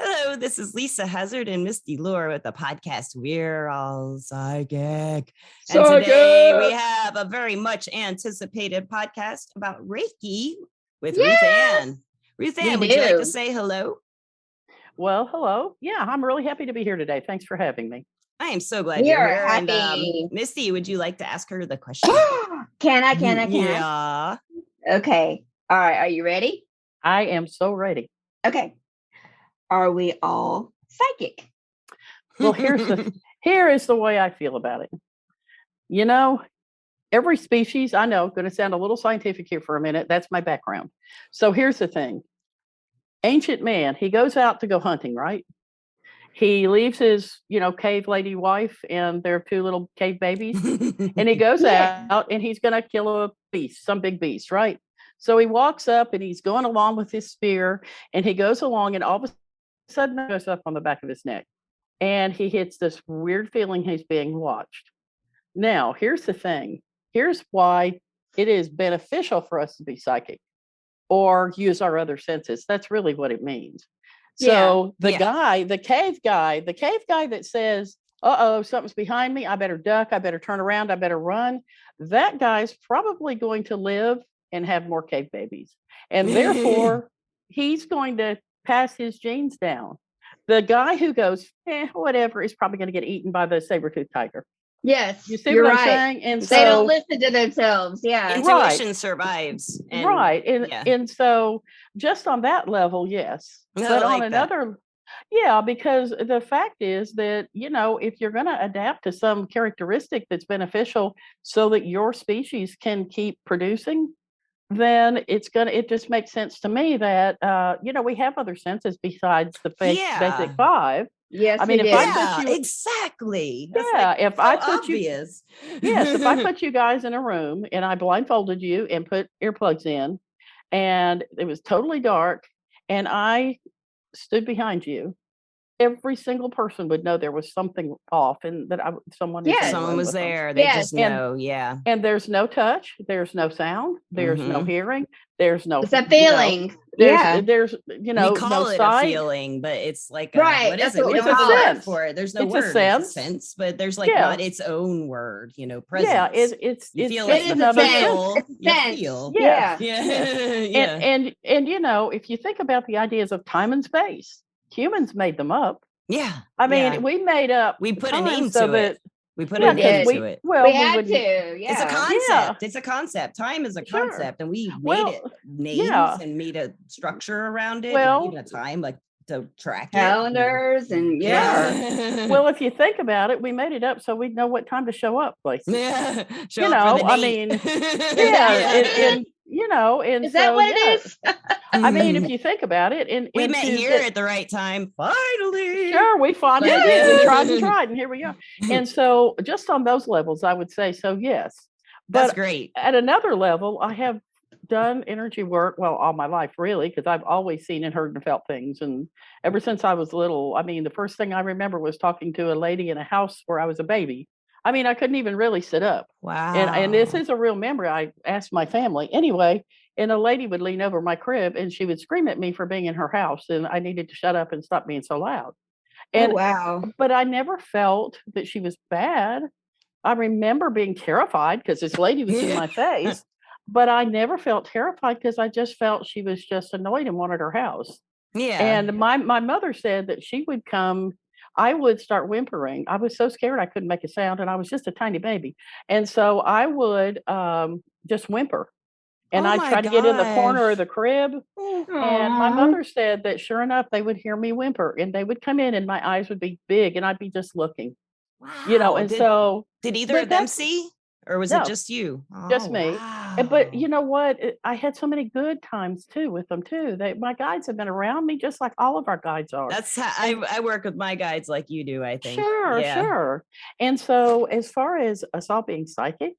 Hello, this is Lisa Hazard and Misty Lure with the podcast We're All Psychic. And today we have a very much anticipated podcast about Reiki with Ruth Anne. Ruth Anne, would you like to say hello? Well, hello. Yeah, I'm really happy to be here today. Thanks for having me. I am so glad you're here. Happy. And Misty, would you like to ask her the question? Can I? Yeah. Okay. All right. Are you ready? I am so ready. Okay. Are we all psychic? Well, here is the way I feel about it. You know, every species, I know, going to sound a little scientific here for a minute. That's my background. So here's the thing. Ancient man, he goes out to go hunting, right? He leaves his, cave lady wife and their two little cave babies. And he goes out and he's going to kill a beast, some big beast, right? So he walks up and he's going along with his spear and he goes along and all of a sudden it goes up on the back of his neck. And he hits this weird feeling he's being watched. Now, here's the thing. Here's why it is beneficial for us to be psychic or use our other senses. That's really what it means. So the cave guy that says, uh-oh, something's behind me. I better duck. I better turn around. I better run. That guy's probably going to live and have more cave babies. And therefore, he's going to pass his genes down. The guy who goes, whatever, is probably going to get eaten by the saber-toothed tiger. Yes, you see what I'm saying? And they don't listen to themselves. Yeah, intuition survives. Right, and so just on that level, yes. But on another, because the fact is that if you're going to adapt to some characteristic that's beneficial, so that your species can keep producing, then it just makes sense to me that we have other senses besides the basic five. Yes, I mean, if I put you exactly. If I put you guys in a room and I blindfolded you and put earplugs in, and it was totally dark, and I stood behind you, every single person would know there was something off and that someone was there. They just know. And there's no touch, there's no sound, there's no hearing, there's no. It's a feeling. There's we call it a feeling, but it's like what is it? We don't have a word for it. There's no word. It's a sense, but there's not its own word. Presence. Yeah, it's you feel it's another feel. Yeah. And if you think about the ideas of time and space, humans made them up. Yeah. I mean, we made up. We put a name to it. We put a name to it. Well, we had to. Yeah. It's a concept. It's a concept. Time is a concept, and we made it names and made a structure around it. Well, and even a time like to track calendars and well, if you think about it, we made it up so we'd know what time to show up places. Yeah. And is that what it is? I mean, if you think about it, and we met here at the right time. Finally, sure, we finally did. And tried, and here we are. And so, just on those levels, I would say so. Yes, but that's great. At another level, I have done energy work all my life, really, because I've always seen and heard and felt things, and ever since I was little. I mean, the first thing I remember was talking to a lady in a house where I was a baby. I mean, I couldn't even really sit up. Wow. And this is a real memory. I asked my family anyway, and a lady would lean over my crib and she would scream at me for being in her house, and I needed to shut up and stop being so loud. And wow. But I never felt that she was bad. I remember being terrified because this lady was in my face, but I never felt terrified because I just felt she was just annoyed and wanted her house. Yeah. And my mother said that she would come. I would start whimpering. I was so scared I couldn't make a sound, and I was just a tiny baby. And so I would just whimper, and I'd try to get in the corner of the crib. And my mother said that sure enough, they would hear me whimper, and they would come in, and my eyes would be big, and I'd be just looking. Wow. And did either of them see? Or was it just you? Just me. Wow. But you know what? I had so many good times too with them too. My guides have been around me just like all of our guides are. That's how I work with my guides like you do, I think. Sure. And so as far as us all being psychic,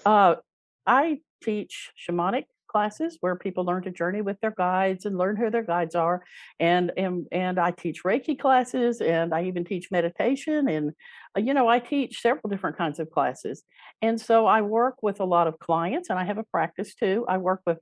I teach shamanic classes where people learn to journey with their guides and learn who their guides are. And I teach Reiki classes, and I even teach meditation, and I teach several different kinds of classes. And so I work with a lot of clients, and I have a practice too. I work with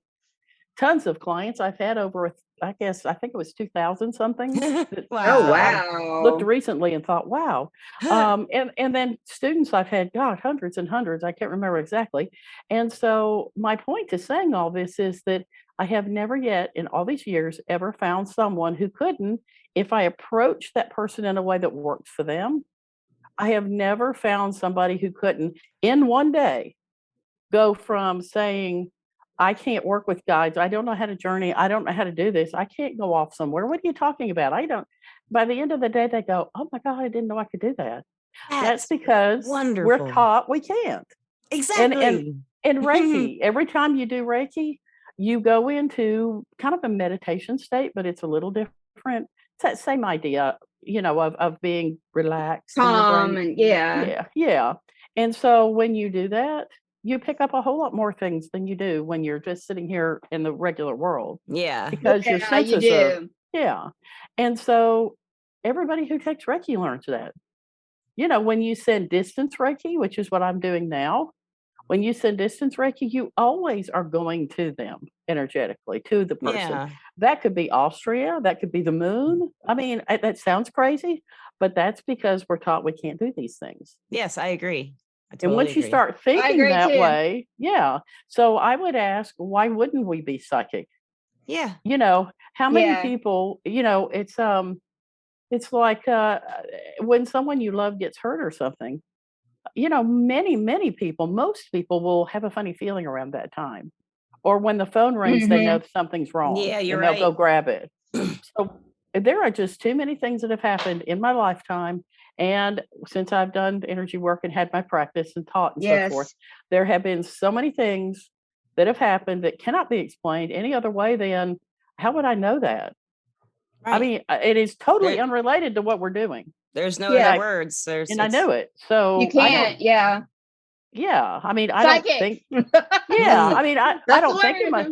tons of clients. I've had over I think it was 2000 something. Oh, Wow. wow. Looked recently and thought, wow. And then students I've had, God, hundreds and hundreds, I can't remember exactly. And so my point to saying all this is that I have never yet in all these years ever found someone who couldn't, if I approach that person in a way that works for them. I have never found somebody who couldn't in one day go from saying, I can't work with guides. I don't know how to journey. I don't know how to do this. I can't go off somewhere. What are you talking about? I don't. By the end of the day, they go, oh my God, I didn't know I could do that. That's because wonderful. we're taught we can't. Exactly. And Reiki, every time you do Reiki, you go into kind of a meditation state, but it's a little different. It's that same idea, of being relaxed. Calm and Yeah. And so when you do that, you pick up a whole lot more things than you do when you're just sitting here in the regular world. Yeah. Because your you senses do. yeah. And so everybody who takes Reiki learns that. When you send distance Reiki, which is what I'm doing now, when you send distance Reiki, you always are going to them energetically, to the person. Yeah. That could be Austria, that could be the moon. I mean, that sounds crazy, but that's because we're taught we can't do these things. Yes, I agree. And once you start thinking that way, yeah. So I would ask, why wouldn't we be psychic? Yeah. How many people, it's like when someone you love gets hurt or something, many people, most people will have a funny feeling around that time. Or when the phone rings, they know something's wrong. Yeah, you're and right. They'll go grab it. So there are just too many things that have happened in my lifetime. And since I've done energy work and had my practice and taught and so forth, there have been so many things that have happened that cannot be explained any other way than how would I know that? Right. I mean, it is totally unrelated to what we're doing. There's no other words. And I know it. So you can't. Yeah. I mean, I don't think. Yeah. I mean, I don't think of my.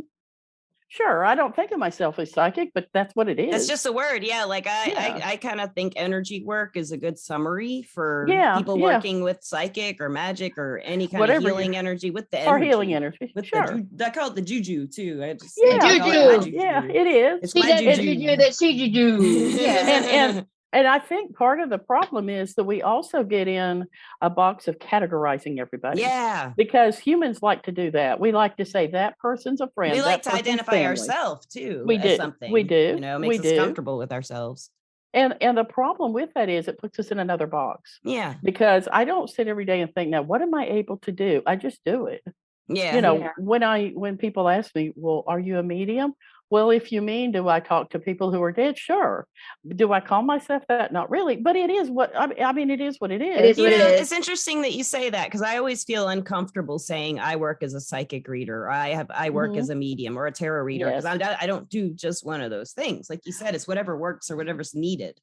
Sure, I don't think of myself as psychic, but that's what it is. It's just a word, yeah. Like I kind of think energy work is a good summary for people working with psychic or magic or any kind of healing energy with the energy. Or healing energy. With sure. I call it the juju too. I just juju. Yeah, it is. It's my juju. That she juju. Yeah. And I think part of the problem is that we also get in a box of categorizing everybody. Yeah. Because humans like to do that. We like to say that person's a friend. We like to identify ourselves too. We do. Something. We do. Makes us comfortable with ourselves. And the problem with that is it puts us in another box. Yeah. Because I don't sit every day and think, now, what am I able to do? I just do it. Yeah. When people ask me, well, are you a medium? Well, if you mean, do I talk to people who are dead? Sure. Do I call myself that? Not really, but it is what I mean. It is what it is. It's interesting that you say that because I always feel uncomfortable saying I work as a psychic reader. Or I work as a medium or a tarot reader because I don't do just one of those things. Like you said, it's whatever works or whatever's needed.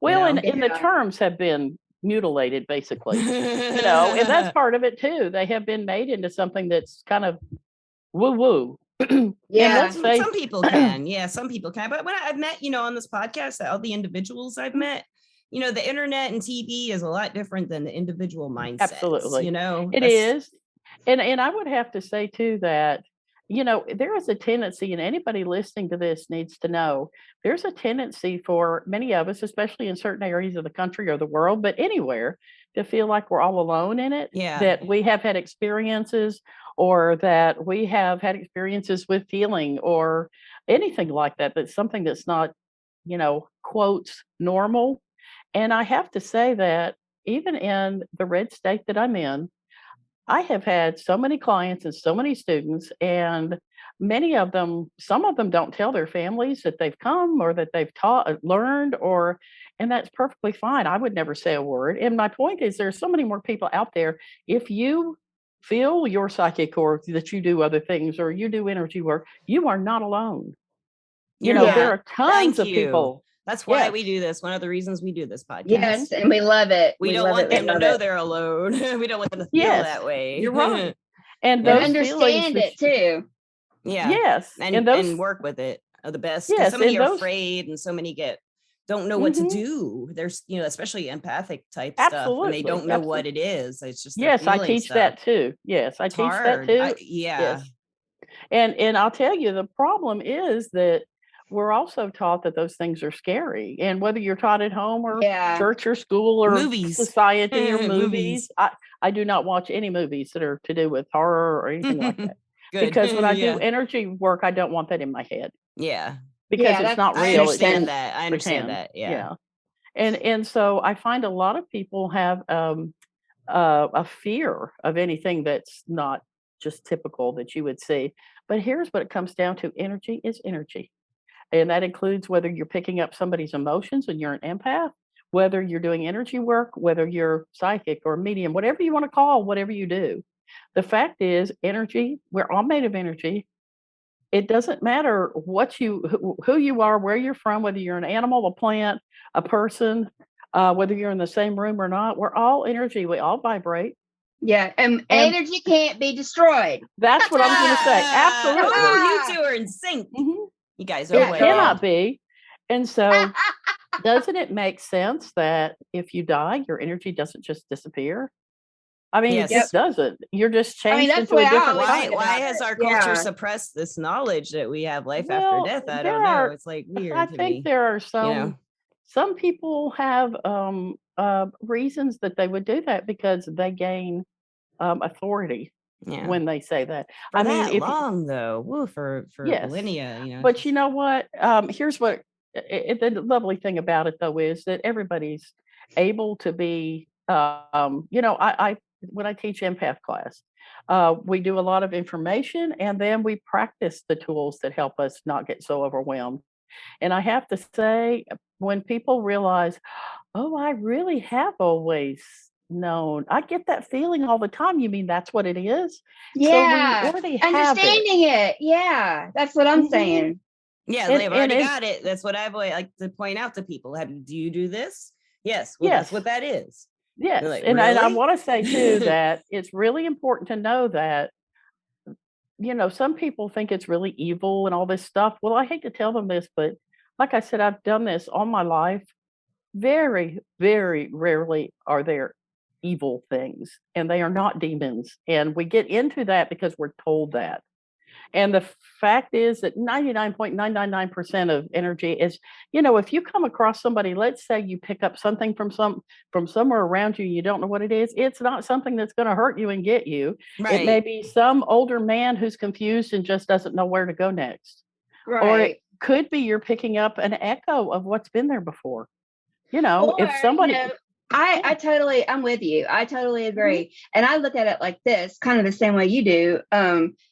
Well, and the terms have been mutilated, basically. And that's part of it too. They have been made into something that's kind of woo-woo. Yeah, some people can. Yeah, some people can. But when I've met, on this podcast, all the individuals I've met, the internet and TV is a lot different than the individual mindsets. Absolutely. It is. And I would have to say too that, there is a tendency, and anybody listening to this needs to know, there's a tendency for many of us, especially in certain areas of the country or the world, but anywhere, to feel like we're all alone in it. Yeah. That we have had experiences or that we have had experiences with healing or anything like that. That's something that's not, quotes, normal. And I have to say that even in the red state that I'm in, I have had so many clients and so many students, and many of them, some of them don't tell their families that they've come or that they've learned, and that's perfectly fine. I would never say a word. And my point is there's so many more people out there. If you feel you're psychic or that you do other things or you do energy work, you are not alone. There are tons of people. That's why we do this. One of the reasons we do this podcast. Yes, and we love it. We don't want them to know they're alone. We don't want them to feel that way. You're right. And those understand it too. Yeah. Yes. And work with it the best. Yes. So many are afraid and so many don't know what to do. There's, especially empathic type stuff, and they don't know what it is. It's just I teach that too. Yes, I teach that too. Yes. And I'll tell you, the problem is that we're also taught that those things are scary. And whether you're taught at home or Yeah. church or school or Movies. society or Movies. movies, I do not watch any movies that are to do with horror or anything like that. Good. Because when I Yeah. do energy work, I don't want that in my head. Yeah. Because it's not real. I It's understand just that. I understand pretend. that. Yeah. And so I find a lot of people have a fear of anything that's not just typical that you would see. But here's what it comes down to: energy is energy. And that includes whether you're picking up somebody's emotions and you're an empath, whether you're doing energy work, whether you're psychic or medium, whatever you want to call whatever you do. The fact is, energy, we're all made of energy. It doesn't matter who you are, where you're from, whether you're an animal, a plant, a person, whether you're in the same room or not. We're all energy. We all vibrate. Yeah, and energy can't be destroyed. That's what I'm going to say. Absolutely. Oh, you two are in sync. Mm-hmm. You guys are It cannot be. And so doesn't it make sense that if you die, your energy doesn't just disappear? I mean, Yes. it just doesn't. You're just changed into a different kind. Why has our culture suppressed this knowledge that we have life after death? I don't know. It's like weird. I think there are some people have reasons that they would do that because they gain authority when they say that. For that long though, woo, for millennia, But you know what? Here's what the lovely thing about it though is that everybody's able to be. I when I teach empath class, we do a lot of information and then we practice the tools that help us not get so overwhelmed. And I have to say, when people realize, oh, I really have always known, I get that feeling all the time. You mean that's what it is? Yeah. So we already understanding it. Yeah. That's what I'm saying. Yeah, they've already got it. That's what I've always like to point out to people. Do you do this? Yes. Well, that's what that is. Yes. Like, and really? I want to say too that it's really important to know that, some people think it's really evil and all this stuff. Well, I hate to tell them this, but like I said, I've done this all my life. Very, very rarely are there evil things, and they are not demons. And we get into that because we're told that. And the fact is that 99.999% of energy is, if you come across somebody, let's say you pick up something from somewhere around you, you don't know what it is. It's not something that's going to hurt you and get you. Right. It may be some older man who's confused and just doesn't know where to go next. Right. Or it could be you're picking up an echo of what's been there before. Or, if somebody... I'm with you. I totally agree. Mm-hmm. And I look at it like this, kind of the same way you do.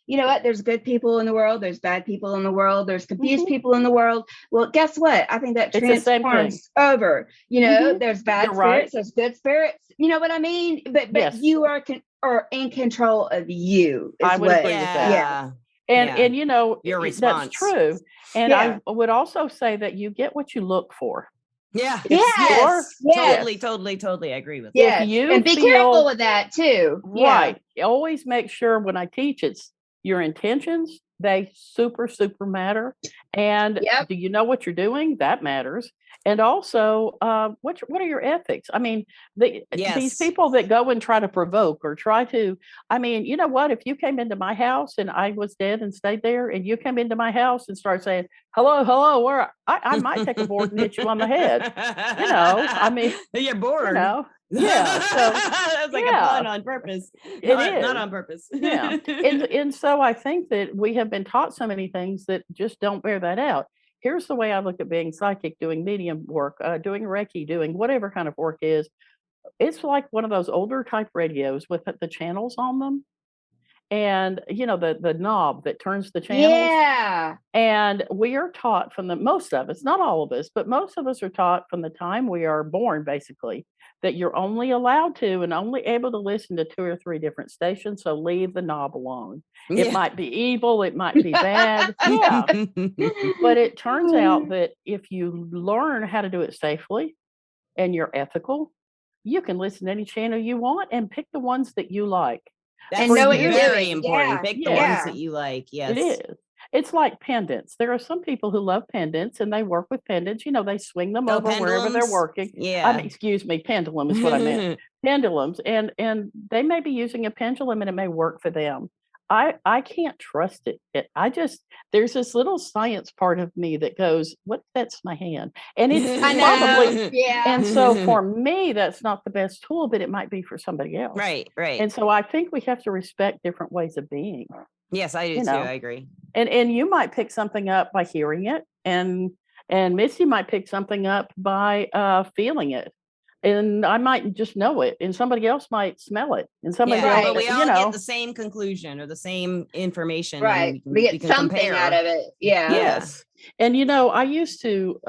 You know what? There's good people in the world. There's bad people in the world. There's confused people in the world. Well, guess what? I think that transforms over. There's bad spirits. Right. There's good spirits. You know what I mean? But you are in control of you. I would agree with that. Yeah. And your response. That's true. And I would also say that you get what you look for. Yeah. Yes. Totally agree with that. Yes. And be careful with that too. Right. Yeah. Always make sure when I teach it's your intentions. They super matter. And do you know what you're doing? That matters. And also, what are your ethics? I mean, these people that go and try to provoke or try to, I mean, you know what? If you came into my house and I was dead and stayed there, and you came into my house and started saying, hello, where I might take a board and hit you on the head. I mean, you're bored. Yeah. So that's like a pun on purpose. Not on purpose. Yeah. And so I think that we have been taught so many things that just don't bear that out. Here's the way I look at being psychic, doing medium work, doing Reiki, doing whatever kind of work is. It's like one of those older type radios with the channels on them. And, the knob that turns the channels. Yeah. And we are taught most of us, not all of us, but most of us are taught from the time we are born, basically, that you're only allowed to and only able to listen to 2 or 3 different stations. So leave the knob alone. Yeah. It might be evil. It might be bad. Yeah. But it turns out that if you learn how to do it safely and you're ethical, you can listen to any channel you want and pick the ones that you like. That's know what you're very doing. Important. Yeah. Pick the ones that you like. Yes. It is. It's like pendants. There are some people who love pendants and they work with pendants. They swing them over wherever they're working. Yeah. Excuse me, pendulum is what I meant. Pendulums. And they may be using a pendulum and it may work for them. I can't trust it. There's this little science part of me that goes, what, that's my hand. And it's I probably, know. Yeah. and so for me, that's not the best tool, but it might be for somebody else. Right. And so I think we have to respect different ways of being. Yes, I do You too. know. I agree. And you might pick something up by hearing it, and Misty might pick something up by feeling it. And I might just know it, and somebody else might smell it, and somebody Yeah, else, but we all you know, get the same conclusion or the same information, Right. and We we get can something compare. out of it. Yeah. yes. And you know, I used to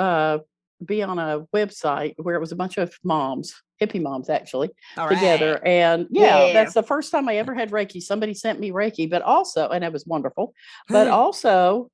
be on a website where it was a bunch of moms, hippie moms actually, All together. right. And Yeah. that's the first time I ever had Reiki. Somebody sent me Reiki, but also, and it was wonderful, but also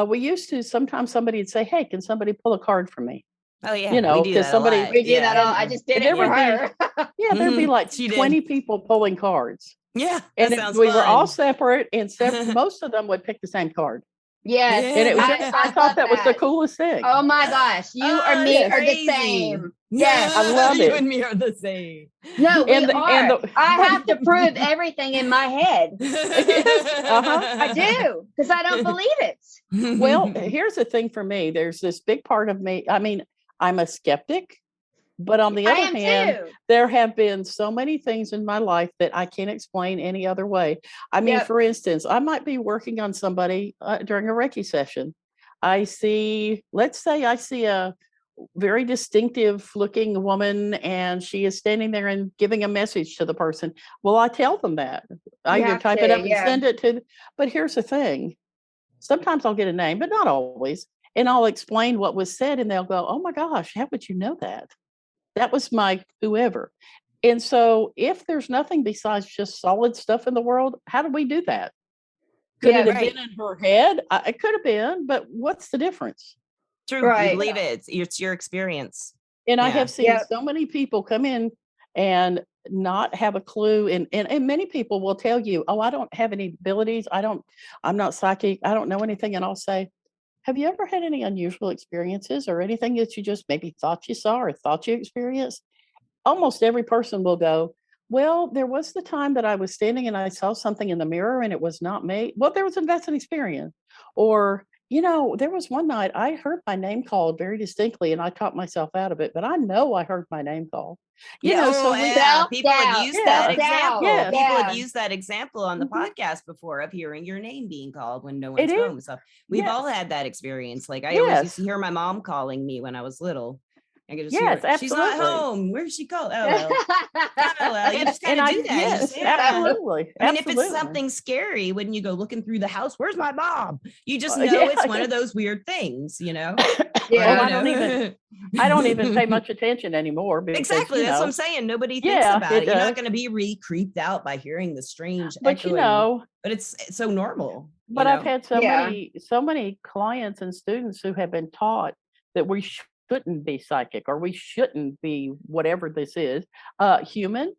we used to, sometimes somebody would say, hey, can somebody pull a card for me? Oh yeah, You know, we do because that somebody, a lot. We do that all. and I just did there it for would be- her. yeah, there'd be like She did. 20 people pulling cards. Yeah, And that sounds we were all fun. separate, and most of them would pick the same card. Yes. And it was Yeah. just, I thought love that was the coolest thing. Oh my gosh. You or me that's are the crazy. same. Yes, I love you it. and me are the same. No, we And are. the- I have to prove everything in my head. I do, because I don't believe it. Well, here's the thing for me. There's this big part of me. I mean, I'm a skeptic, but on the I other am hand, too. there have been so many things in my life that I can't explain any other way. I mean, Yep. for instance, I might be working on somebody during a Reiki session. Let's say I see a very distinctive looking woman, and she is standing there and giving a message to the person. Well, I tell them that. I You either have type to, it up and yeah. send it to, but here's the thing. Sometimes I'll get a name, but not always. And I'll explain what was said, and they'll go, oh my gosh, how would you know that? That was my whoever. And so if there's nothing besides just solid stuff in the world, how do we do that? Could Yeah, it have right. been in her head? It could have been, but what's the difference? True. Right. You believe it. It's your experience. And I Yeah. have seen Yep. so many people come in and not have a clue. And many people will tell you, oh, I don't have any abilities. I'm not psychic. I don't know anything. And I'll say, have you ever had any unusual experiences or anything that you just maybe thought you saw or thought you experienced? Almost every person will go, well, there was the time that I was standing and I saw something in the mirror and it was not me. Well, that's an experience. Or, you know, there was one night I heard my name called very distinctly and I talked myself out of it, but I know I heard my name called. You know, so we, People have Self-doubt, used that Yeah. example. Yes. People have Yeah. used that example on the Mhm. podcast before of hearing your name being called when no It one's is. home. So we've Yes. all had that experience. Like I always used to Yes. hear my mom calling me when I was little. I could just Yes, hear, she's not absolutely. home. Where's she called? Oh well. Oh well. You just kind And of do that. You yes, just say that. absolutely. I mean, if it's Absolutely. something scary, when you go looking through the house, where's my mom? You just know Yeah. it's one of those weird things, you know? Yeah. Well, Or, I don't even pay much attention anymore because, exactly. you That's what know, I'm saying. Nobody thinks yeah, about it it. You're not does. going to be creeped out by hearing the strange But you echoing, know, but it's so normal. but I've had Yeah. so many clients and students who have been taught that we shouldn't be psychic or we shouldn't be whatever this is, human.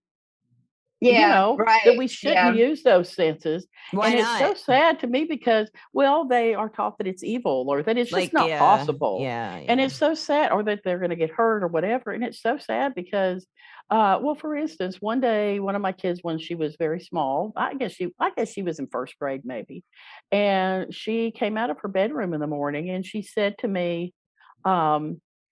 Yeah. You know, Right. that we shouldn't Yeah. use those senses. Why And not? it's so sad to me because, well, they are taught that it's evil or that it's just not possible. Yeah. And it's so sad, or that they're going to get hurt or whatever. And it's so sad because, well, for instance, one day, one of my kids, when she was very small, I guess she was in first grade maybe, and she came out of her bedroom in the morning and she said to me,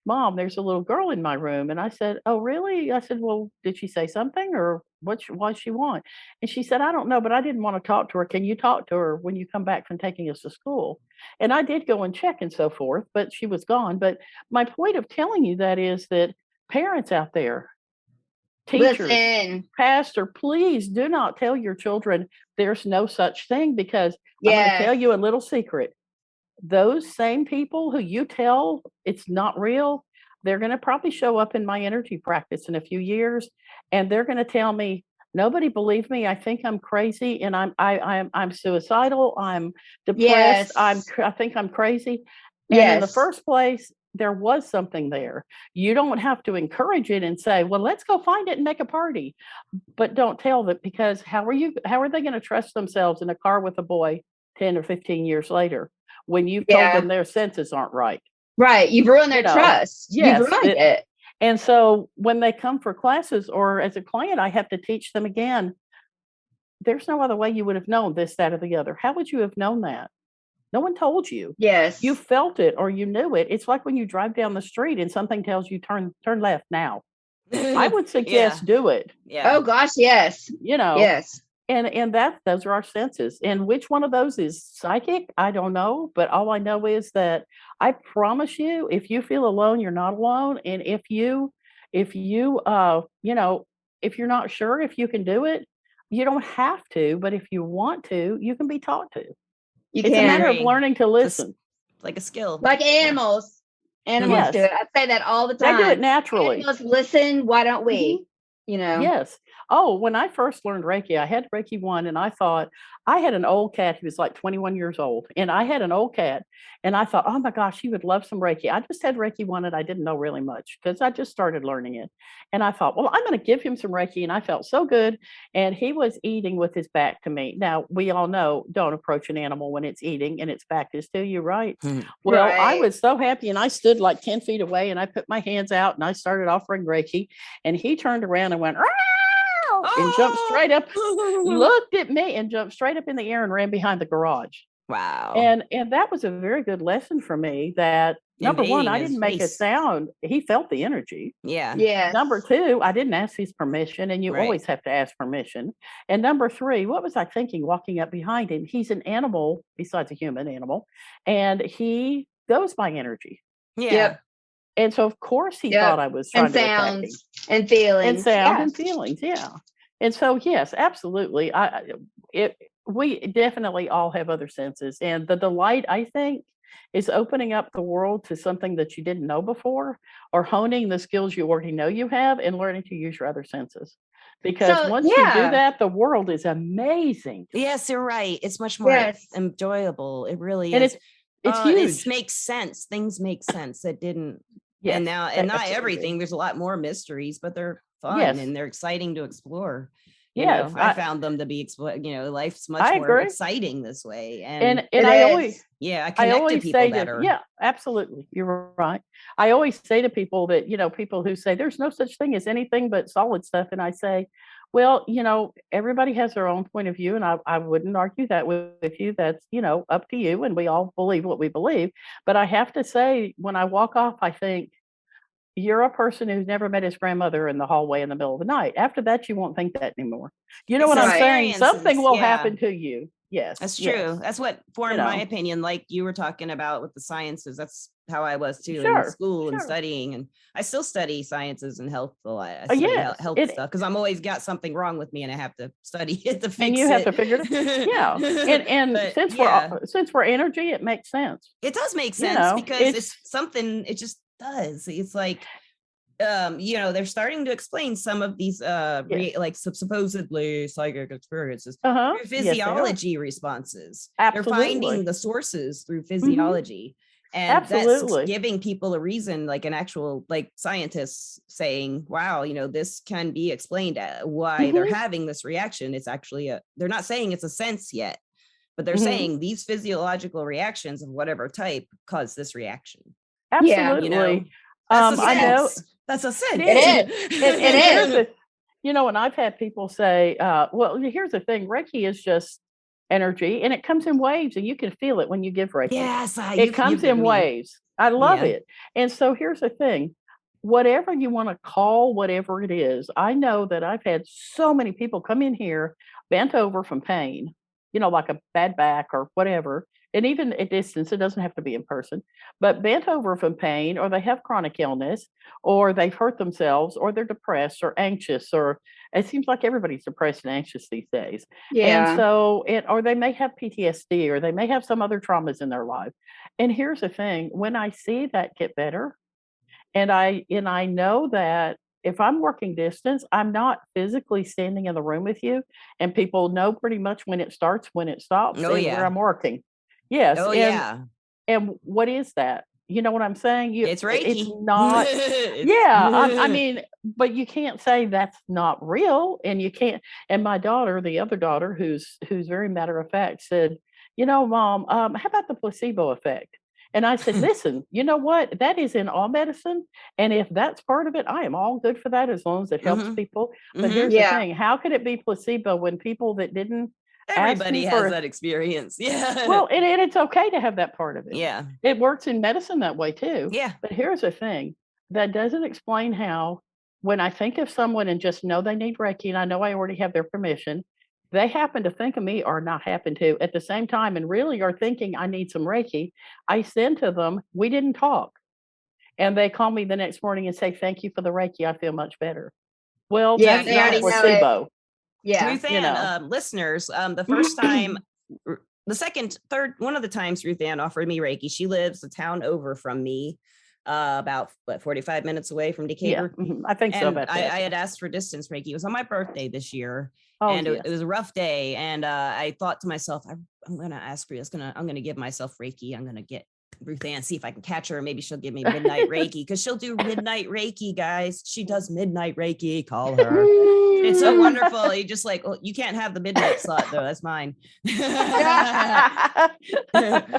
Mom, there's a little girl in my room. And I said, oh, really? I said, well, did she say something or what does she want? And she said, I don't know, but I didn't want to talk to her. Can you talk to her when you come back from taking us to school? And I did go and check and so forth, but she was gone. But my point of telling you that is that parents out there, teachers, Listen. pastor, please do not tell your children there's no such thing, because I'm going to Yes. tell you a little secret. Those same people who you tell it's not real, they're going to probably show up in my energy practice in a few years, and they're going to tell me, nobody believed me. I think I'm crazy, and I'm suicidal. I'm depressed. Yes. I think I'm crazy. And in the Yes. first place, there was something there. You don't have to encourage it and say, well, let's go find it and make a party. But don't tell them, because how are they going to trust themselves in a car with a boy 10 or 15 years later when you've told Yeah. them their senses aren't right? Right. You've ruined their You know, trust. yes, You've ruined it. And so when they come for classes or as a client, I have to teach them again, there's no other way you would have known this, that, or the other. How would you have known that? No one told you. Yes. You felt it or you knew it. It's like when you drive down the street and something tells you turn left now. I would suggest do it. Yeah. Oh gosh, yes. You know. Yes. And those are our senses. And which one of those is psychic? I don't know. But all I know is that I promise you, if you feel alone, you're not alone. And if you you know, if you're not sure if you can do it, you don't have to. But if you want to, you can be taught to. It's a matter of learning to listen. Like a skill. Like animals. Animals do it. I say that all the time. They do it naturally. Animals listen. Why don't we? You know? Yes. Oh, when I first learned Reiki, I had Reiki 1 and I thought, I had an old cat who was like 21 years old. And I had an old cat and I thought, oh my gosh, he would love some Reiki. I just had Reiki 1 and I didn't know really much because I just started learning it. And I thought, well, I'm going to give him some Reiki. And I felt so good. And he was eating with his back to me. Now, we all know, don't approach an animal when it's eating and its back is to you, right? Well, I was so happy and I stood like 10 feet away and I put my hands out and I started offering Reiki. And he turned around and went, and jumped straight up, looked at me and jumped straight up in the air and ran behind the garage. Wow. And that was a very good lesson for me that number one, I didn't make a sound. He felt the energy. Yeah. Yeah. Number two, I didn't ask his permission, and you always have to ask permission. And number three, what was I thinking walking up behind him? He's an animal besides a human animal, and he goes by energy. Yeah. Yep. And so of course he thought I was trying to attack him. And feelings. And sound and feelings, yeah. And so, yes, absolutely. We definitely all have other senses. And the delight, I think, is opening up the world to something that you didn't know before, or honing the skills you already know you have and learning to use your other senses. Because once you do that, the world is amazing. Yes, you're right. It's much more enjoyable. It really is. It's huge. It makes sense. Things make sense. It didn't. Yes, and now, and not everything. There's a lot more mysteries, but they're fun and they're exciting to explore. You know, I found them to be, life's much more exciting this way. And I always, I connect to people better. Yeah, absolutely. You're right. I always say to people that, people who say there's no such thing as anything but solid stuff. And I say, well, everybody has their own point of view, and I wouldn't argue that with you. That's, up to you. And we all believe what we believe. But I have to say, when I walk off, I think, you're a person who's never met his grandmother in the hallway in the middle of the night. After that, you won't think that anymore. You know what I'm saying? Something will happen to you. Yes. That's true. Yes. That's what formed my opinion. Like you were talking about with the sciences. That's how I was too in school and studying. And I still study sciences and health a lot. I study health stuff because I'm always got something wrong with me and I have to study it to fix it. And you have to figure it out. Yeah. And but, since we're energy, it makes sense. It does make sense because it's something, it just does. It's like they're starting to explain some of these like supposedly psychic experiences through physiology responses. Absolutely. They're finding the sources through physiology. And that's giving people a reason, like an actual, like scientists saying, wow, this can be explained why they're having this reaction. It's actually they're not saying it's a sense yet, but they're saying these physiological reactions of whatever type cause this reaction. Absolutely. I know that's a sense. It is. And I've had people say, well, here's the thing. Reiki is just energy and it comes in waves and you can feel it when you give Reiki. Yes. It comes in waves. I love it. And so here's the thing. Whatever you want to call whatever it is, I know that I've had so many people come in here bent over from pain, like a bad back or whatever. And even at distance, it doesn't have to be in person, but bent over from pain, or they have chronic illness, or they've hurt themselves, or they're depressed or anxious, or it seems like everybody's depressed and anxious these days. Yeah. And so, or they may have PTSD, or they may have some other traumas in their life. And here's the thing, when I see that get better, and I know that if I'm working distance, I'm not physically standing in the room with you, and people know pretty much when it starts, when it stops, where I'm working. Yes. Oh, and what is that? You know what I'm saying? It's Reiki. It's not. I mean, but you can't say that's not real, and you can't. And my daughter, the other daughter, who's very matter of fact, said, Mom, how about the placebo effect? And I said, listen, you know what? That is in all medicine. And if that's part of it, I am all good for that as long as it helps people. But here's the Yeah. thing. How could it be placebo when people that didn't ask Everybody you has for that experience. Yeah. well, and it's okay to have that part of it. Yeah. It works in medicine that way too. Yeah. But here's the thing. That doesn't explain how when I think of someone and just know they need Reiki, and I know I already have their permission, they happen to think of me or not happen to at the same time and really are thinking I need some Reiki. I send to them, we didn't talk. And they call me the next morning and say, thank you for the Reiki. I feel much better. Well, Yeah, that's they not already know it. placebo. Yeah. Ruth you Ann, know. listeners, the first time, the second, third, one of the times Ruth Ann offered me Reiki, she lives a town over from me, about 45 minutes away from Yeah, Decatur. I think so. And About I that. had asked for distance Reiki. It was on my birthday this year. Oh, And yes. it was a rough day. And I thought to myself, I'm going to ask for you. I'm going to give myself Reiki. I'm going to get Ruth Ann, see if I can catch her. Maybe she'll give me midnight Reiki because she'll do midnight Reiki, guys. She does midnight Reiki. Call her. It's so wonderful. You just like, well, you can't have the midnight slot though. That's mine. But I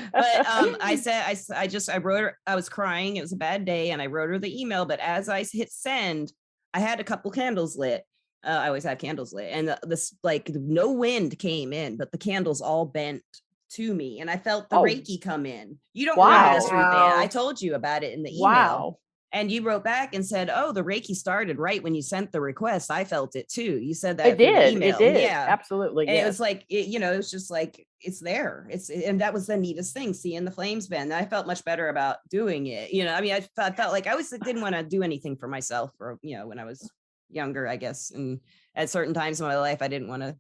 wrote her, I was crying. It was a bad day. And I wrote her the email, but as I hit send, I had a couple candles lit. I always have candles lit, and this like no wind came in, but the candles all bent to me, and I felt the Reiki come in. You don't know this, Ruth Ann. I told you about it in the email, and you wrote back and said, "Oh, the Reiki started right when you sent the request. I felt it too." You said that it did. email. It did. Yeah, absolutely. And yes. it was like it was just like it's there. And that was the neatest thing, seeing the flames bend. I felt much better about doing it. I mean, I felt like I always didn't want to do anything for myself, or when I was younger, I guess, and at certain times in my life I didn't want to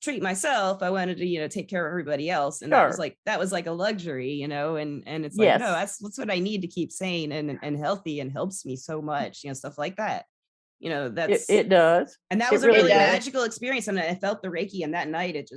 treat myself. I wanted to take care of everybody else, and that was like a luxury, and it's like, no, that's what I need to keep sane and healthy, and helps me so much, stuff like that. That's it does. And that was a really magical experience, and I felt the Reiki, and that night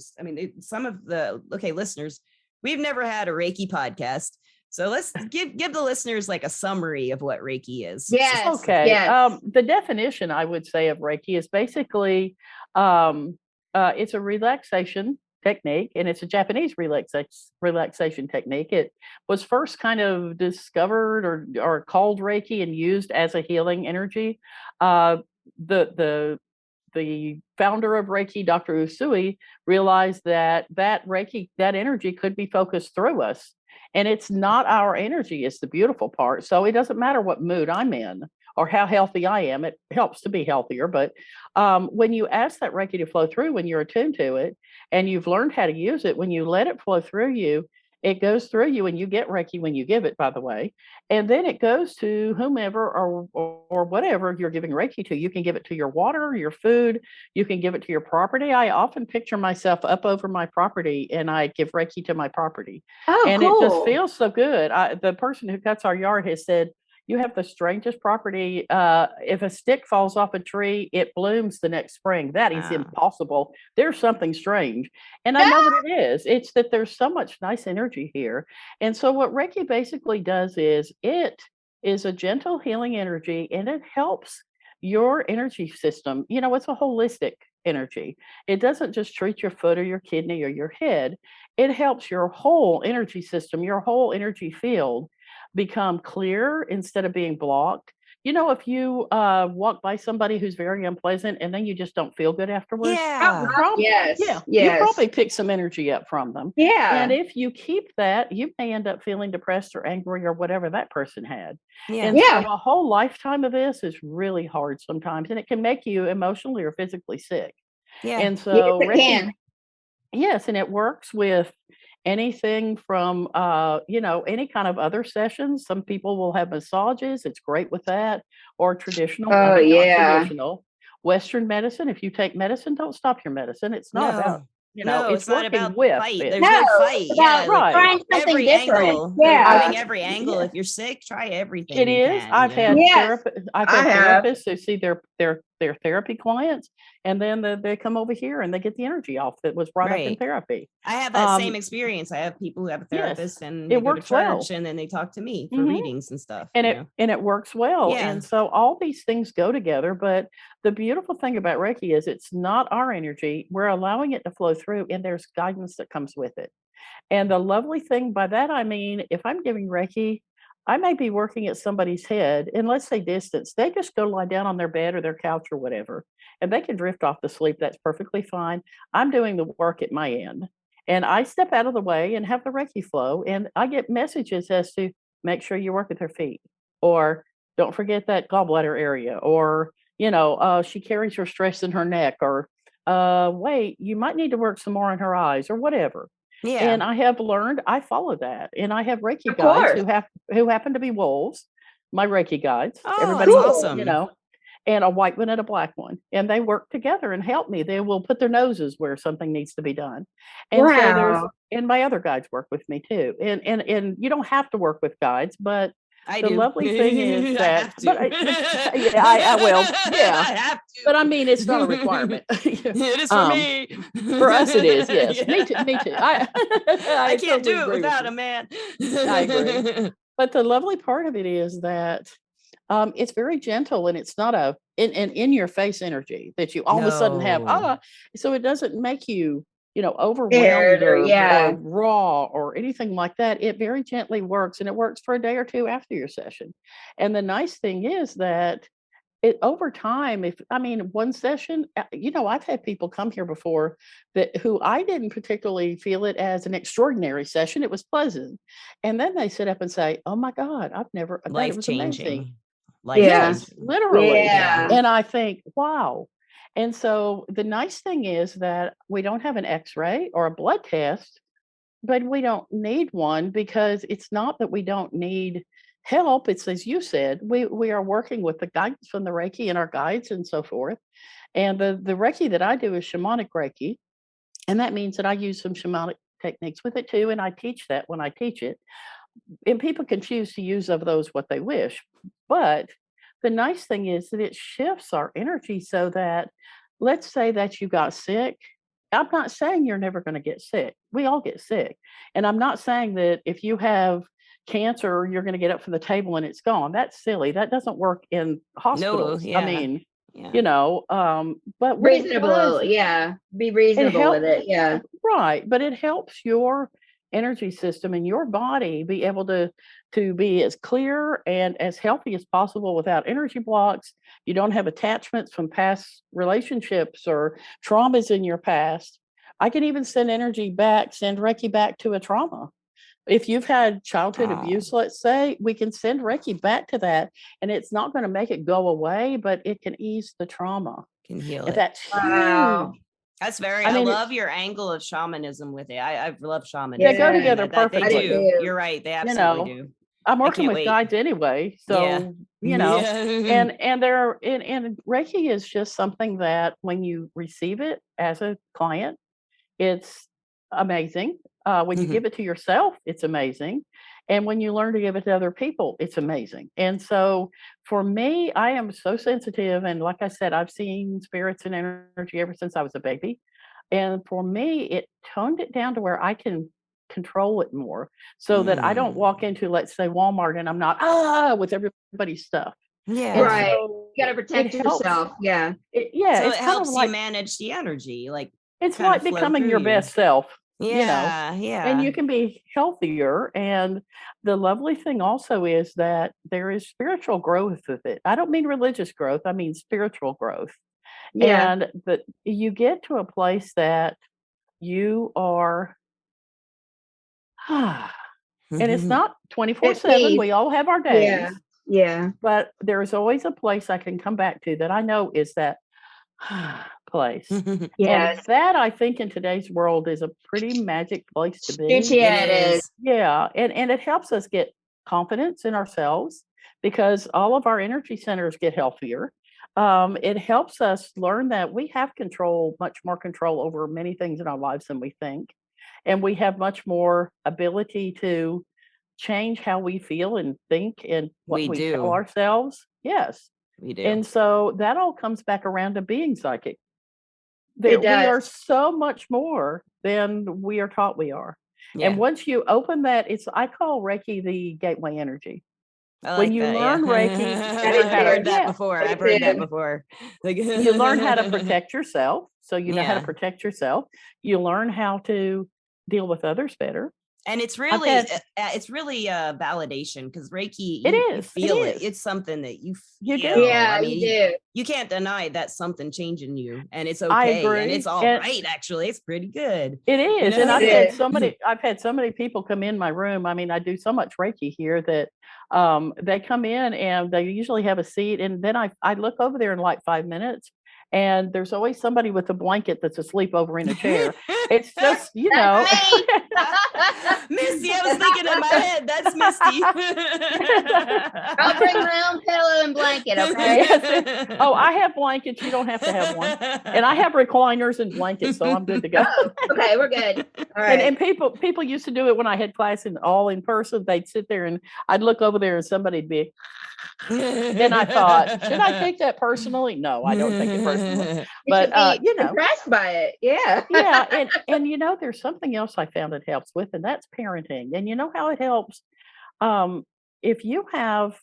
some of the listeners, we've never had a Reiki podcast. So let's give the listeners like a summary of what Reiki is. Yes. Okay. Yes. The definition I would say of Reiki is basically it's a relaxation technique, and it's a Japanese relaxation technique. It was first kind of discovered or called Reiki and used as a healing energy. The founder of Reiki, Dr. Usui, realized that Reiki, that energy could be focused through us. And it's not our energy, it's the beautiful part. So it doesn't matter what mood I'm in or how healthy I am. It helps to be healthier. But when you ask that Reiki to flow through, when you're attuned to it and you've learned how to use it, when you let it flow through you, it goes through you, and you get Reiki when you give it, by the way. And then it goes to whomever or whatever you're giving Reiki to. You can give it to your water, your food. You can give it to your property. I often picture myself up over my property, and I give Reiki to my property. Oh, and cool. It just feels so good. The person who cuts our yard has said, you have the strangest property. If a stick falls off a tree, it blooms the next spring. That is impossible. There's something strange. And I know what it is. It's that there's so much nice energy here. And so what Reiki basically does is it is a gentle healing energy, and it helps your energy system. It's a holistic energy. It doesn't just treat your foot or your kidney or your head. It helps your whole energy system, your whole energy field become clear instead of being blocked. If you walk by somebody who's very unpleasant and then you just don't feel good afterwards, you probably pick some energy up from them. Yeah. And if you keep that, you may end up feeling depressed or angry or whatever that person had. Yeah. And so a whole lifetime of this is really hard sometimes, and it can make you emotionally or physically sick. Yeah. And so yes, it can. Yes, and it works with anything from any kind of other sessions. Some people will have massages. It's great with that, or traditional. Oh, yeah. Traditional Western medicine. If you take medicine, don't stop your medicine. It's not about it's not about fight. it. There's no fight. About trying something every different. Angle. Doing every angle. If you're sick, try everything. It is. I've had therapists who see their therapy clients, and then they come over here and they get the energy off that was brought up in therapy. I have that same experience. I have people who have a therapist, and it works well. And then they talk to me for readings and stuff. And it works well. Yeah. And so all these things go together. But the beautiful thing about Reiki is it's not our energy. We're allowing it to flow through, and there's guidance that comes with it. And the lovely thing by that, I mean, if I'm giving Reiki, I may be working at somebody's head, and let's say distance, they just go lie down on their bed or their couch or whatever, and they can drift off to sleep. That's perfectly fine. I'm doing the work at my end. And I step out of the way and have the Reiki flow, and I get messages as to make sure you work with her feet, or don't forget that gallbladder area, or, she carries her stress in her neck, or wait, you might need to work some more on her eyes, or whatever. Yeah. And I have learned, I follow that. And I have Reiki Of guides course. who happen to be wolves, my Reiki guides. Oh, Everybody, that's awesome. And a white one and a black one. And they work together and help me. They will put their noses where something needs to be done. And so Wow. and my other guides work with me too. And you don't have to work with guides, but I the do. lovely thing is I that, have to. but I will, yeah. I have to. But I mean, it's not a requirement. It is for me. For us, it is. Yes, Yeah. me too. Me too. I can't totally do it agree with without you. a man. I agree. But the lovely part of it is that it's very gentle, and it's not an in your face energy that you all of a sudden have. No. So it doesn't make you overwhelmed Scared or, or yeah. raw or anything like that. It very gently works, and it works for a day or two after your session. And the nice thing is that it over time, one session, I've had people come here before who I didn't particularly feel it as an extraordinary session. It was pleasant. And then they sit up and say, "Oh my God, I thought it Life was amazing." changing. Yeah. Yes, literally. Yeah. And I think, wow. And so the nice thing is that we don't have an X-ray or a blood test, but we don't need one, because it's not that we don't need help. It's, as you said, we are working with the guidance from the Reiki and our guides and so forth. And the Reiki that I do is shamanic Reiki. And that means that I use some shamanic techniques with it too. And I teach that when I teach it. And people can choose to use of those what they wish. But the nice thing is that it shifts our energy so that, let's say that you got sick. I'm not saying you're never going to get sick. We all get sick. And I'm not saying that if you have cancer, you're going to get up from the table and it's gone. That's silly. That doesn't work in hospitals. yeah. I mean, Yeah. but what it Reasonable. does, Yeah. Be reasonable with it. Yeah. right. But it helps your energy system and your body be able to be as clear and as healthy as possible without energy blocks. You don't have attachments from past relationships or traumas in your past. I can even send Reiki back to a trauma. If you've had childhood abuse, let's say, we can send Reiki back to that, and it's not going to make it go away, but it can ease the trauma. Can heal And it. that's Wow. huge. That's I love your angle of shamanism with it. I love shamanism. They go together perfectly. They do. You're right. They absolutely do. I'm working with guides anyway, so and they're and Reiki is just something that when you receive it as a client, it's amazing. When you give it to yourself, it's amazing. And when you learn to give it to other people, it's amazing. And so for me, I am so sensitive. And like I said, I've seen spirits and energy ever since I was a baby. And for me, it toned it down to where I can control it more, so that I don't walk into, let's say, Walmart and I'm not with everybody's stuff. Yeah. And Right. so You got to protect yourself. Yeah. So it helps like, you manage the energy. Like, it's like becoming your best self. Yeah. And you can be healthier. And the lovely thing also is that there is spiritual growth with it. I don't mean religious growth, I mean spiritual growth. Yeah. And that you get to a place that you are and it's not 24/7. We all have our days. Yeah. Yeah. But there's always a place I can come back to that I know is that place. Yes. And that, I think, in today's world is a pretty magic place to be. Yeah, it is. Yeah. And it helps us get confidence in ourselves, because all of our energy centers get healthier. It helps us learn that we have much more control over many things in our lives than we think. And we have much more ability to change how we feel and think and what we tell ourselves. Yes. We do. And so that all comes back around to being psychic. We are so much more than we are taught we are. Yeah. And once you open that, I call Reiki the gateway energy. When you learn Reiki, I've heard that before. You learn how to protect yourself. So you know how to protect yourself. You learn how to deal with others better. And it's I've really, had, validation, because Reiki, it you is, feel it. is. It's something that you You do. feel. Yeah, I you mean, do. you can't deny that's something changing you, and it's I okay, and agree. it's all And right. Actually, it's pretty good. it You is. And know? I've had so many people come in my room. I mean, I do so much Reiki here that they come in and they usually have a seat. And then I look over there in like 5 minutes, and there's always somebody with a blanket that's asleep over in a chair. It's just, That's me. Misty, I was thinking in my head, that's Misty. I'll bring my own pillow and blanket, okay? Yes. Oh, I have blankets. You don't have to have one. And I have recliners and blankets, so I'm good to go. Oh, okay, we're good. All right. And people used to do it when I had class all in person. They'd sit there and I'd look over there and somebody'd be. Then I thought, should I take that personally? No, I don't take it personally. But you should be impressed by it. Yeah. Yeah, and there's something else I found it helps with, and that's parenting. And you know how it helps? If you have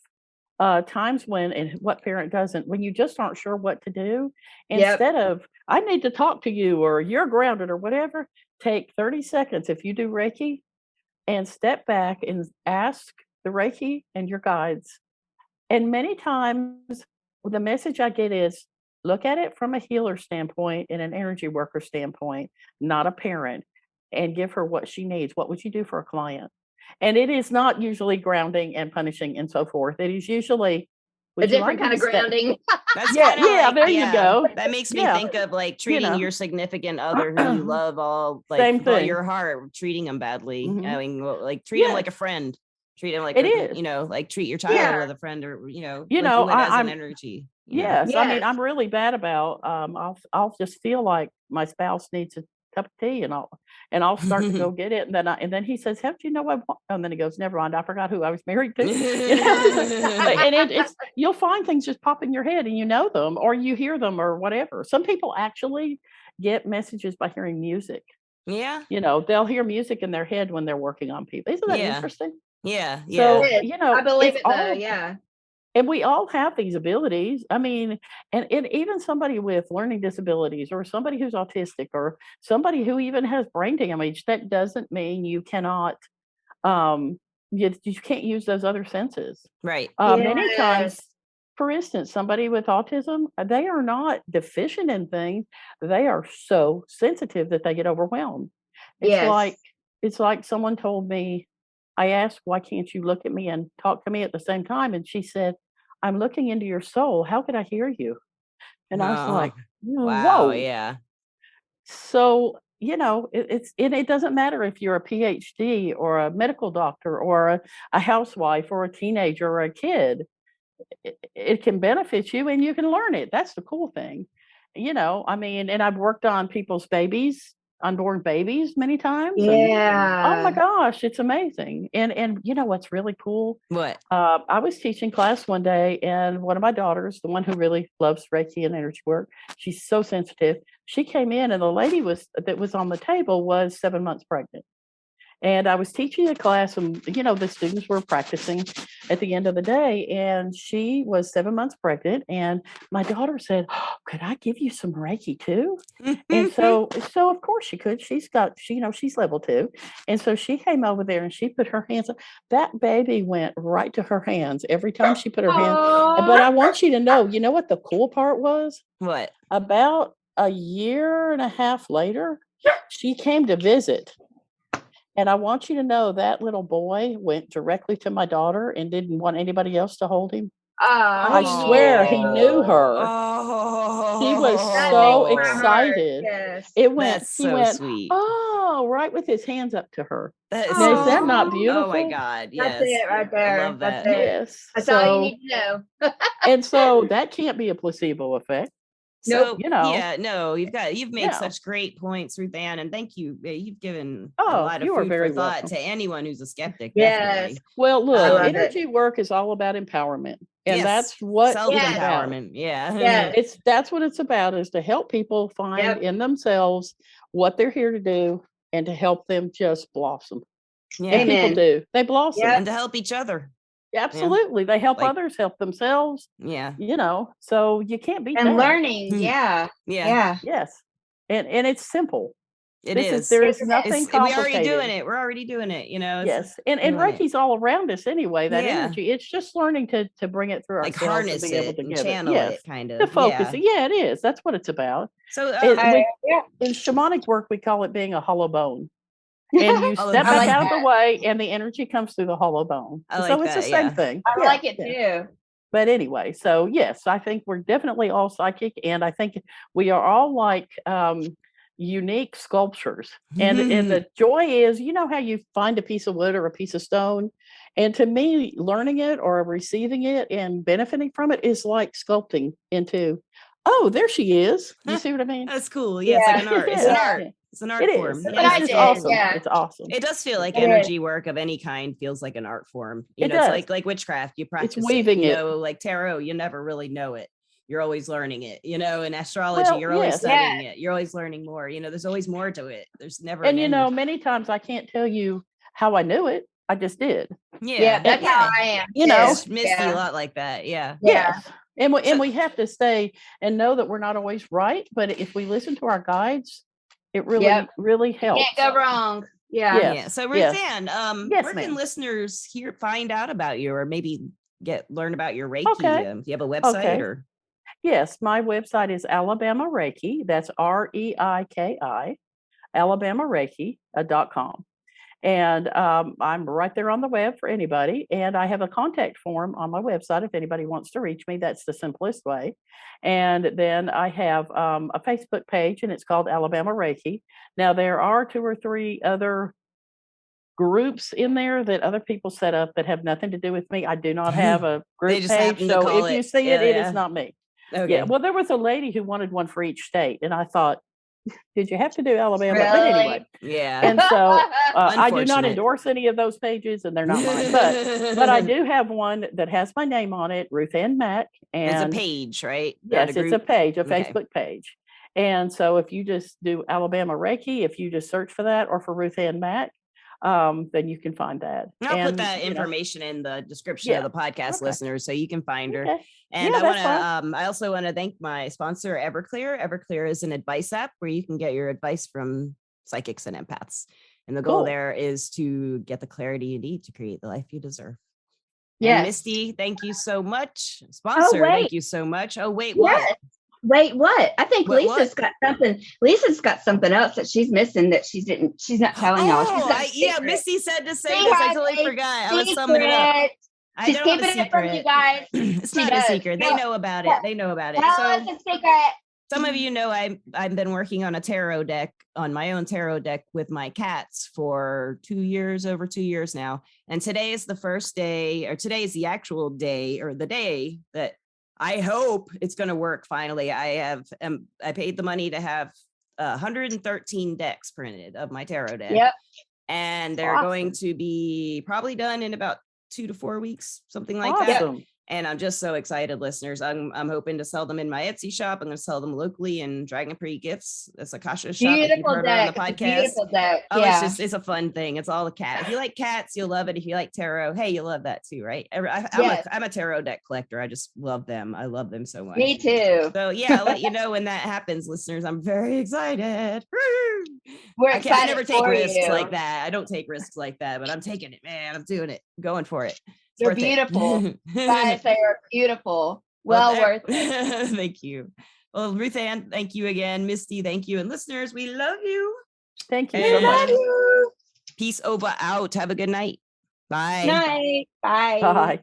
times when, and what parent doesn't, when you just aren't sure what to do, instead of I need to talk to you or you're grounded or whatever, take 30 seconds if you do Reiki and step back and ask the Reiki and your guides. And many times the message I get is look at it from a healer standpoint and an energy worker standpoint, not a parent, and give her what she needs. What would you do for a client? And it is not usually grounding and punishing and so forth. It is usually a different kind of grounding. That's there you go. That makes me think of like treating your significant other who you love all Same with all thing. your heart, treating them badly. Mhm. I mean, like treat them like a friend. Treat them like It is. like treat your child as a friend, or as an energy. Yes, I mean, I'm really bad about. I'll just feel like my spouse needs a cup of tea, and I'll start to go get it, and then he says, "How do you know I want?" And then he goes, "Never mind, I forgot who I was married to." And it's you'll find things just pop in your head, and you know them, or you hear them, or whatever. Some people actually get messages by hearing music. Yeah, they'll hear music in their head when they're working on people. Isn't that interesting? Yeah. So, I believe it though. Yeah. And we all have these abilities. I mean, and even somebody with learning disabilities or somebody who's autistic or somebody who even has brain damage, that doesn't mean you cannot, you can't use those other senses. Right. Many times, for instance, somebody with autism, they are not deficient in things. They are so sensitive that they get overwhelmed. It's like someone told me, I asked, why can't you look at me and talk to me at the same time? And she said, I'm looking into your soul. How could I hear you? And I was like, wow, whoa. yeah. So, it doesn't matter if you're a PhD or a medical doctor or a housewife or a teenager or a kid. It can benefit you and you can learn it. That's the cool thing. I mean, and I've worked on people's babies, unborn babies many times. Yeah. And, oh my gosh, it's amazing. And you know what's really cool? What? I was teaching class one day, and one of my daughters, the one who really loves Reiki and energy work, she's so sensitive. She came in, and the lady that was on the table was 7 months pregnant. And I was teaching a class, and the students were practicing at the end of the day, and she was 7 months pregnant. And my daughter said, oh, "Could I give you some Reiki too?" And so of course she could. She's level 2, and so she came over there and she put her hands. That baby went right to her hands every time she put her hands. But I want you to know, you know what the cool part was? What? About a year and a half later, she came to visit. And I want you to know that little boy went directly to my daughter and didn't want anybody else to hold him. I swear he knew her. He was so excited. Yes. It went. That's he so went. sweet. Oh, right with his hands up to her. That is, Now, is that not beautiful? Oh my God! Yes, That's it right there. I love that. That's it. Yes. That's all you need to know. And so that can't be a placebo effect. So, Nope. you've made such great points, Ruth Anne, and thank you. You've given a Oh, lot of you are food very for thought welcome. to anyone who's a skeptic. Yes. Definitely. Well, look, love energy work is all about empowerment, and Yes. that's what it's about. Self-empowerment. Yeah. Yes. That's what it's about, is to help people find in themselves what they're here to do and to help them just blossom. Yeah. And people Amen. do. They blossom. Yep. And to help each other. Absolutely. They help Like- others help themselves, Yeah. so you can't beat And that. learning. Yeah. Yeah. Yeah. Yes. And it's simple. There is nothing complicated. We're already doing it. We're already doing it, you know. Yes. And Reiki's all around us anyway, that energy. It's just learning to bring it through like ourselves harness and be able to and give channel it, kind of. To focus. Yeah, it is. That's what it's about. So in shamanic work, we call it being a hollow bone. And you step back out of the way and the energy comes through the hollow bone. So it's the same thing. I like it too. But anyway, so yes, I think we're definitely all psychic, and I think we are all like unique sculptures. And the joy is, you know how you find a piece of wood or a piece of stone, and to me, learning it or receiving it and benefiting from it is like sculpting into, oh, there she is. You see what I mean? That's cool. Yeah, it's like an art. It's an art. It's an art form. It's awesome. Yeah. It's awesome. It does feel like energy work of any kind feels like an art form. You know, it's like witchcraft. You practice it's weaving it. You know, like tarot, you never really know it. You're always learning it. You know, in astrology, you're always studying it. You're always learning more. You know, there's always more to it. There's never and you know, many times I can't tell you how I knew it. I just did. Yeah, that's how I am. You know, Misty a lot like that. Yeah. And we have to stay and know that we're not always right, but if we listen to our guides, it really helps. Can't go wrong. Yeah. So Ruth Anne, where can listeners find out about you, or maybe learn about your Reiki? Do you have a website or? Yes, my website is Alabama Reiki. That's REIKI, AlabamaReiki.com. And I'm right there on the web for anybody. And I have a contact form on my website if anybody wants to reach me. That's the simplest way. And then I have a Facebook page, and it's called Alabama Reiki. Now, there are 2 or 3 other groups in there that other people set up that have nothing to do with me. I do not have a group page. So if you see it, it is not me. Okay. Yeah. Well, there was a lady who wanted one for each state. And I thought, did you have to do Alabama? Really? But anyway. Yeah. And so I do not endorse any of those pages, and they're not mine. But I do have one that has my name on it, Ruth Anne Mack. And it's a page, right? Yes, it's a page, a Facebook page. And so if you just do Alabama Reiki, if you just search for that, or for Ruth Anne Mack, then you can find that. I'll put that information in the description of the podcast, listeners, so you can find her. Okay. And I also want to thank my sponsor, Everclear. Everclear is an advice app where you can get your advice from psychics and empaths. And the goal there is to get the clarity you need to create the life you deserve. Yeah. And Misty, thank you so much. Sponsor, thank you so much. Oh, wait, what? Wait, what? I think Lisa's got something. Lisa's got something else that she's missing that she's not telling y'all. Misty said to say this. I totally forgot. I was summing it up. She's keeping it from you guys. It's not a secret. They know about it. They know about it. Tell us a secret. Some of you know I've been working on my own tarot deck with my cats for over 2 years now. And today is the first day, or today is the actual day, or the day that I hope it's going to work. Finally, I paid the money to have 113 decks printed of my tarot deck. Yep. And they're going to be probably done in about 2 to 4 weeks, something like that. And I'm just so excited, listeners. I'm hoping to sell them in my Etsy shop. I'm going to sell them locally in Dragon Free Gifts. That's Akasha shop. Beautiful deck. On the podcast. Beautiful deck. Oh, it's a fun thing. It's all the cat. If you like cats, you'll love it. If you like tarot, hey, you'll love that too, right? I'm a tarot deck collector. I just love them. I love them so much. Me too. So I'll let you know when that happens, listeners. I'm very excited. We're excited. I never take risks like that. I don't take risks like that, but I'm taking it, man. I'm doing it. I'm going for it. They're beautiful. Guys, they are beautiful. Well worth it. Thank you. Well, Ruth Anne, thank you again. Misty, thank you. And listeners, we love you. Thank you so much. Peace over out. Have a good night. Bye. Night. Bye. Bye.